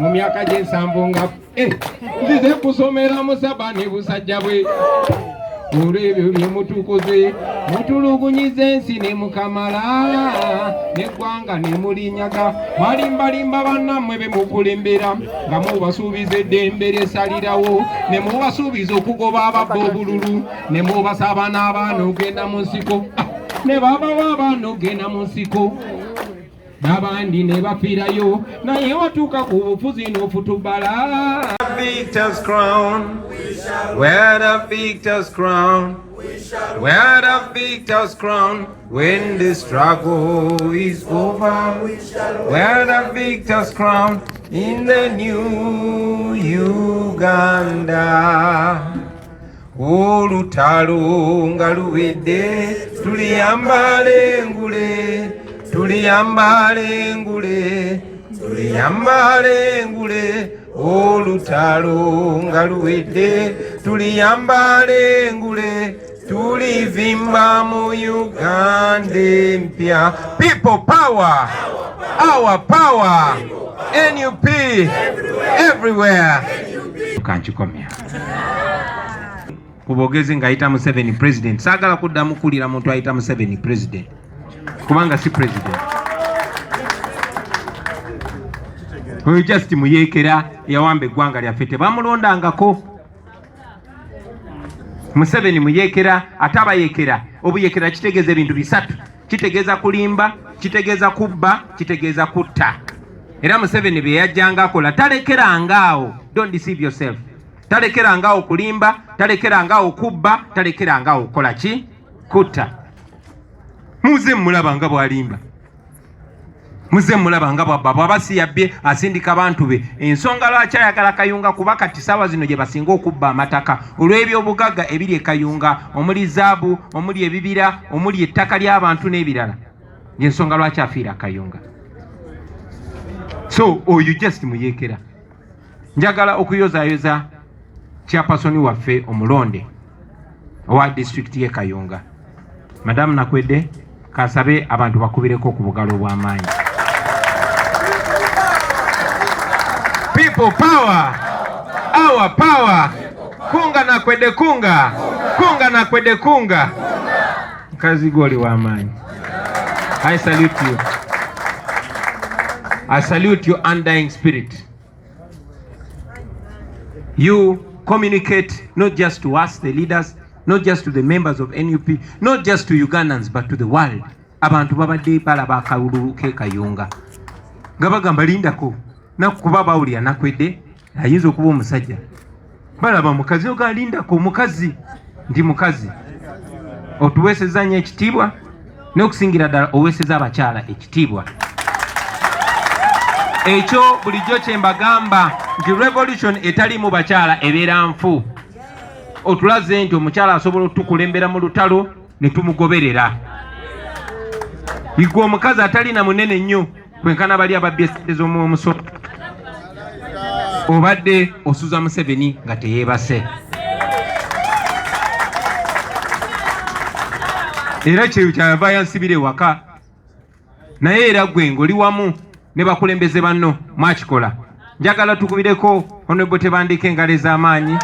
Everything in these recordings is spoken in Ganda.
mu myaka gy'ensambo nga nzize kusomera Musabani busajja bwe olw'ebyo bye mutukoze mutulugunyiza ensi ne mukamala n'eggwanga ne mulinyaga mwalimbalimba bannammwe be mukulembera nga mubasuubiza eddembe lyesalirawo ne mubasuubiza okugoba ababba obululu ne mubasaba n'abaana ogenda mu nsiko ne babawa abaana ogenda mu nsiko n'abandi ne bafiirayo naye watuuka ku bufuzi n'ofutubala. Victor's crown, wear the victor's crown, wear the victor's crown when the struggle is over. Wear the victor's crown in the new Uganda. Olutalo nga luwedde tuliyambale engule, tuliyambale ngule, tuliyambale ngule. Olutalo nga luwedde tuliyambale ngule, tulivimba mu Uganda empya. People power, our power, NUP everywhere. Kanchikomya kubogezi nga ayita Museveni president. Saagala kuddamu kulira muntu ayita Museveni president kubanga si president. Oyo just muyekera yawamba eggwanga lyaffe tebamulondangako. Museveni muyekera ate abayekera. Obuyekera kitegeeza ebintu bisatu: kitegeeza kulimba, kitegeeza kubba, kitegeeza kutta. Era Museveni bye yajjanga akola talekerangaawo. Don't deceive yourself. Talekerangaawo kulimba, talekerangaawo kubba, talekerangaawo kola ki? Kutta. Muze mulaba nga bwalimba, muze mulaba nga bwabba bwabasi yabbye asindika abantu be. Ensonga lwaki ayagala Kayunga kuba kati ssaawa zino gye basinga okubba amataka olw'ebyobugagga ebiri e Kayunga, omuli zaabu, omuli ebibira, omuli ettaka ly'abantu n'ebirala. Y'ensonga lwaki afiira Kayunga. So oyo just muyekera. Njagala okuyozaayoza chairperson waffe omulonde owa district y'e Kayunga, Madam Nakwedde, kasabe abantu bakubireko ku bugalo bw'amaanyi. People power, our power. Kunga Nakwedde kunga, kunga Nakwedde kunga. Kazi goli w'amaanyi. I salute you. I salute your undying spirit. You communicate not just to us, the leaders, not just to the members of NUP, not just to Ugandans, but to the world. Abantu babadde balaba akalulu ke Kayunga nga bagamba lindako nakuba bawulira Nakwedde ayinza okuba omusajja. Balaba mukazi oga lindako mukazi ndi mukazi. Otuweeseza nnyo ekitiibwa n'okusingira ddala oweeseza abakyala ekitiibwa. Ekyo bulijjo kye mbagamba nti revolution etalimu bakyala ebeera nfu. Otulaze nti omukyala asobola otukulembera mu lutalo ne tumugoberera. Igwe omukazi atalina munene nnyo kwenkana bali ababbi esente z'omumusolo. Obadde osuza Museveni nga teyeebase. Era kyeyo kyava yansibira ewaka. Naye era gwe ng'oli wamu ne bakulembeze banno mwakikola. Njagala tukubireko Honorable Tebandike engalo ez'amaanyi.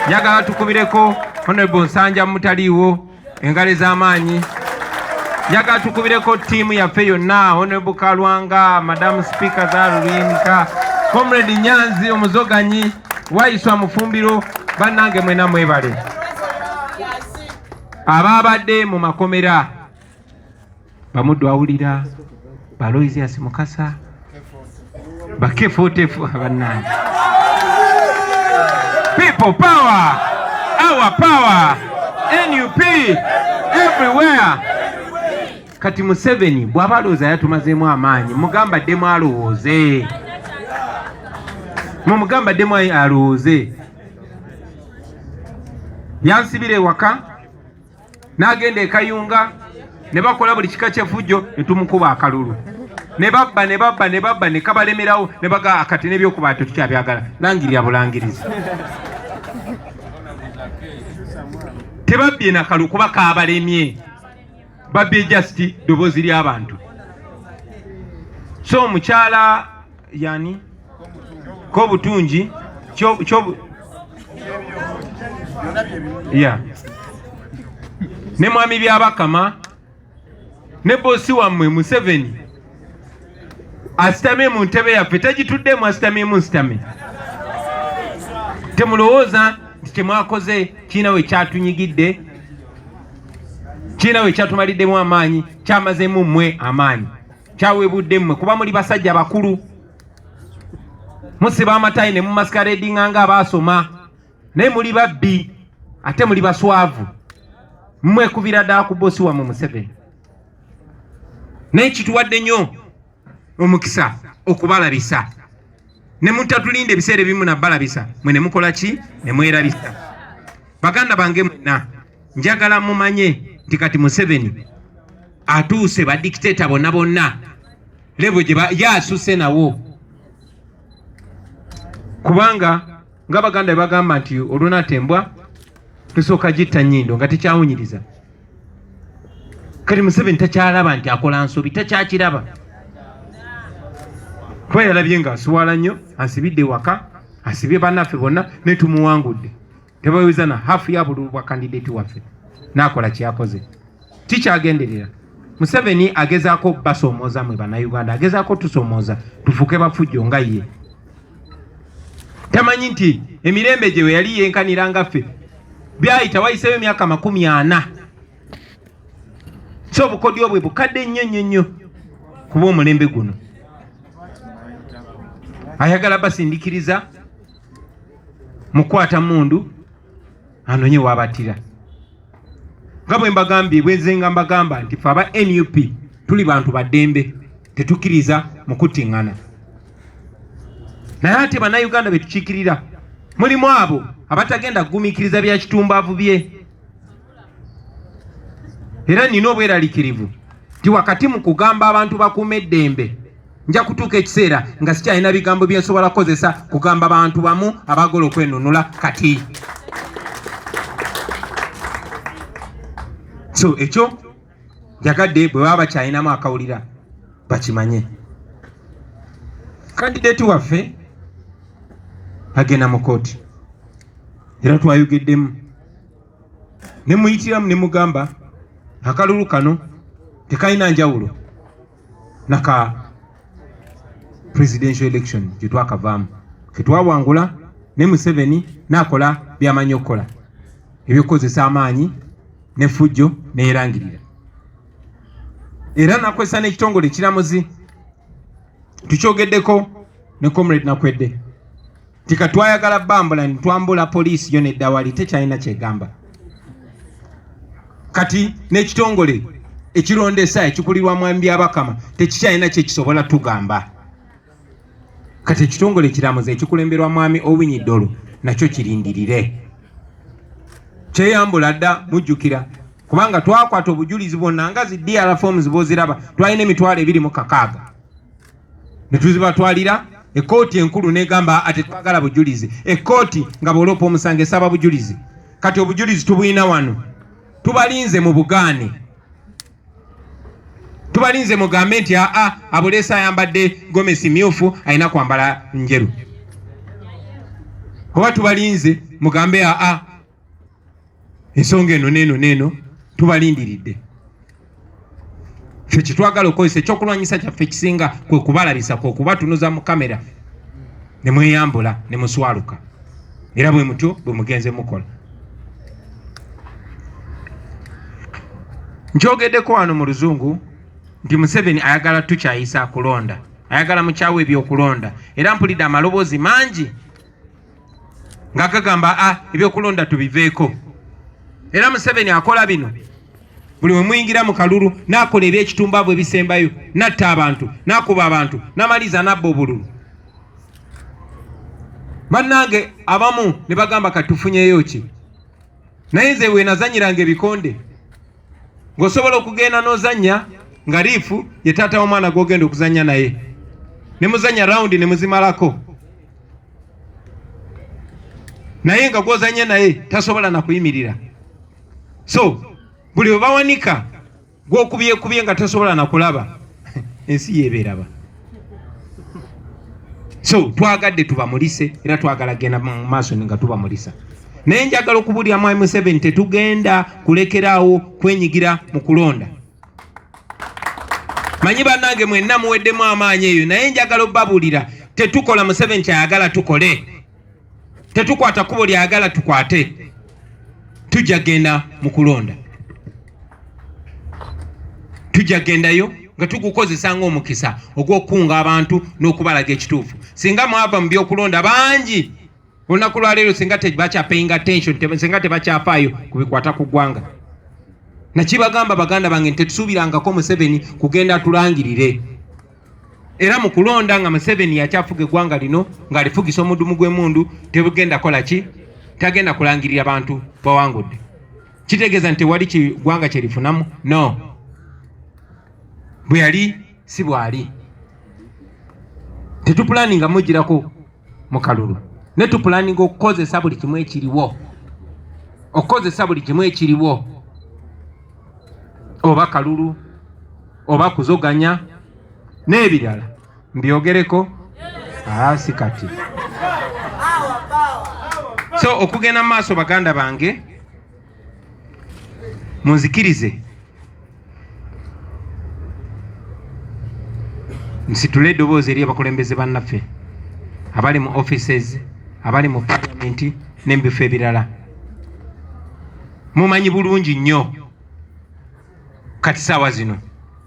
Njagala tukubireko Honorable Nsanja Mutaliiwo engalo ez'amaanyi. Njagala tukubireko ttiimu yaffe yonna, Honorable Kalwanga, Madam Speaker Zaaluluyinka, Comrade Nyanzi omuzoganyi, Waiswa Mufumbiro, bannange mwena mwebale. Abaabadde mu makomera Bamuddu Awulira, Baloizias Mukasa, bakefotefu abannange. People power, our power, NUP everywhere. Kati Museveni bw'aba alowooza yatumazeemu amaanyi, mugamba ddemu alowooze. Mumugamba ddemu alowooze. Yansibira ewaka n'agenda e Kayunga ne bakola buli kika ky'effujjo ne tumukuba akalulu. Ne babba ne babba ne babba ne kabalemerawo ne baga kati n'ebyokuba tetukyabyagala. Langirira bulangirizi. Tebabbye nakalu kuba kaabalemye. Babbye just ddoboozi ly'abantu. so omukyala yani ko butungi kyo yeah ne mwami byabakama ne bosi wammwe Museveni asitame mu ntebe yaffe tagituddemu asitame mu sitame temulowooza nti temwakoze kiina we kyatunyigidde kiina we kyatumaliddemu amaanyi kyamazeemu mmwe amaanyi kyaweebudde mmwe kuba muli basajja bakulu musiba amatayi ne mumasikaredinga nga abaasoma naye muli babbi ate muli baswavu mmwekubira ddala ku bosi wammwe Museveni naye kituwadde nnyo omukisa okubalabisa ne mutatulinde ebiseera ebimu nabbalabisa mwe ne mukola ki ne mwerabisa. Baganda bange mwenna njagala mumanye nti kati Museveni atuuse badikiteeta bonna bonna lebo gye yaasuse nawo kubanga nga Baganda bagamba nti olunatembwa tusooka gitta nnyindo nga tekyawunyiriza. Kati Museveni takyalaba nti akola nsobi, takyakiraba kuba yalabye nga asuwala nnyo ansibidde waka asibye bannaffe bonna ne tumuwangudde tebawiza na hafu ya buli bwa kandidati waffe n'akola kyakoze tikyagenderera. Museveni agezaako basomooza mwe bannayuganda, agezaako tusomooza tufuuke bafujjo nga ye. Tamanyi nti emirembe gye we yali yenkanira ngaffe byayita wayiseeyo emyaka 40 so obukodyo bwe bukadde nnyo kuba omulembe guno ayagala basindikiriza mukwata mundu anonye wabatira. Nga bwe mbagambye bwenzenga mbagamba nti fe aba NUP tuli bantu baddembe tetukkiriza mu kuttiŋŋana. Naye ate bannayuganda be tukiikirira mulimu abo abatagenda kugumiikiriza bya kitumbaavu bye. Era nina obweraliikirivu nti wakati mu kugamba abantu bakuuma eddembe nja kutuuka ekiseera nga sikyalina bigambo bye nsobola kukozesa kugamba abantu bamu abagala okwenunula kati. So ekyo njagadde bwe baba bakyalinamu akawulira bakimanye. Kandidati waffe agenda mu kooti era twayogeddemu ne muyitiramu ne mugamba akalulu kano tekalina njawulo naka presidential election gye twakavaamu ke twawangula ne Museveni n'akola by'amanyi okukola ebyokukozesa amaanyi n'effujjo n'erangirira. Era nakozesa n'ekitongole ekiramuzi tukyogeddeko ne comrade Nakwedde nti katwayagala bambula ne twambula poliisi yo nedda wali tekyalina kyegamba. Kati n'ekitongole ekirondesa ekikulirwa mwami byabakama tekikyalina kyekisobola tugamba. Kati ekitongole ekiramuzi ekikulemberwa mwami Owiny Dollo nakyo kirindirire kyeyambula dda mujjukira kubanga twakwata obujulizi bwonna nga zi DR forms boziraba twalina emitwalo 26 ne tuzibatwalira ekooti enkulu negamba ate twagala bujulizi ekooti nga bwoloopa omusango esaba bujulizi. Kati obujulizi tubuyina wano tubalinze mu bugaane tubalinze mugambe nti abuleesa ayambadde gomesi myufu alina kwambala njeru oba tubalinze mugambe ensonga eno neeno tubalindiridde. Ffe kitwagala okozesa ekyokulwanyisa kyaffe ekisinga kwe kubalabisa kwe kubatunuza mu kamera ne mweyambula ne muswaluka era bwe mutyo bwe mugenze mukola. Nkyogeddeko wano mu luzungu nti Museveni ayagala tukyayisa kulonda, ayagala mukyawe ebyokulonda era mpulidde amaloboozi mangi nga gagamba ebyokulonda tubiveeko. Era Museveni akola bino buli we muyingira mu kalulu n'akola eby'ekitumbavu ebisembayo n'atta abantu n'akuba abantu n'amaliza n'abba obululu. Bannange abamu ne bagamba katufunyeyo ki naye nze we nazanyiranga ebikonde ng'osobola okugenda n'ozannya nga liifu ye taata w'omwana gw'ogenda okuzannya naye ne muzannya rawundi ne muzimalako naye nga gw'ozannya naye tasobola na kuyimirira. So buli we bawanika gw'okubyekubye nga tasobola na kulaba ensi yeeberaba. So twagadde tubamulise era twagala genda mu maaso nga tubamulisa. Naye njagala okubulira Mwami Museveni tetugenda kulekeraawo kwenyigira mu kulonda. Manyi bannange mwenna muweddemu amaanyi eyo, naye njagala obbabulira tetukola Museveni kyayagala tukole. Tetukwata kubo lyayagala tukwate. Tujja genda mu kulonda. Tujja gendayo nga tugukozesa ng'omukisa ogw'okukunga abantu n'okubalaga ekituufu. Singa mwava mu by'okulonda bangi olunaku lwa leero singa tebakyapayinga attention, singa tebakyafaayo ku bikwata ku ggwanga. Nakibagamba baganda bange nti tetusuubirangako Museveni kugenda tulangirire. Era mu kulonda nga Museveni yakyafuga eggwanga lino ng'alifugisa omudumu gw'emmundu tebugenda kola ki? Tagenda kulangirira abantu bawangudde. Kitegeeza nti wali kiggwanga kye lifunamu? No. Bwe yali si bwali. Tetupulaninga mugirako mu kalulu. Ne tupulaninga okukozesa buli kimu ekiriwo. Okukozesa buli kimu ekiriwo. Oba kalulu, oba kuzoganya, n'ebirala. Mbyogereko? Si kati. So okugenda mu maaso baganda bange, munzikirize. Nsitule eddoboozi eri abakulembeze bannaffe abali mu offices, abali mu parliament n'ebifo ebirala. Mumanyi bulungi nnyo kati saawa zino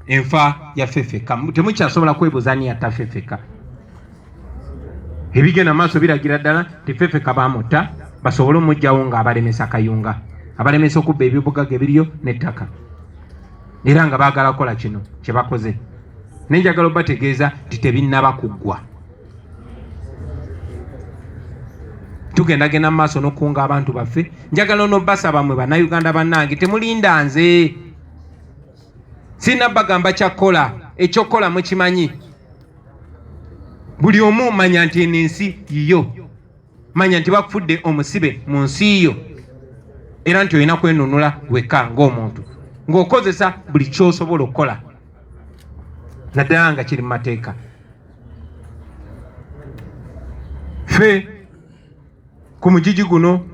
enfa ya Ffeffeka. Temukyasobola kwebuuza ani yatta Ffeffeka. Ebigenda maaso biragira ddala ti Ffeffeka baamutta basobole omugyawo ng'abalemesa kayunga, abalemesa okubba ebibugaga ebiriyo n'ettaka. Era nga baagala kukola kino kye bakoze. Nenjagala obategeeza nti tebinnaba kuggwa. Tugendagenda mu maaso n'okukunga abantu baffe. Njagala n'obbasaba mmwe bannayuganda bannange temulinda nze. Sinabagamba kyakkola, ekyokola mukimanyi. Buli omu manya nti eno ensi yiyo. Manya nti bakufudde omusibe mu nsi yo. Era nti olina kwenunula wekka ng'omuntu, ng'okozesa buli ky'osobola okukola. Naddala nga kiri mu mateeka. Ffe ku mugigi guno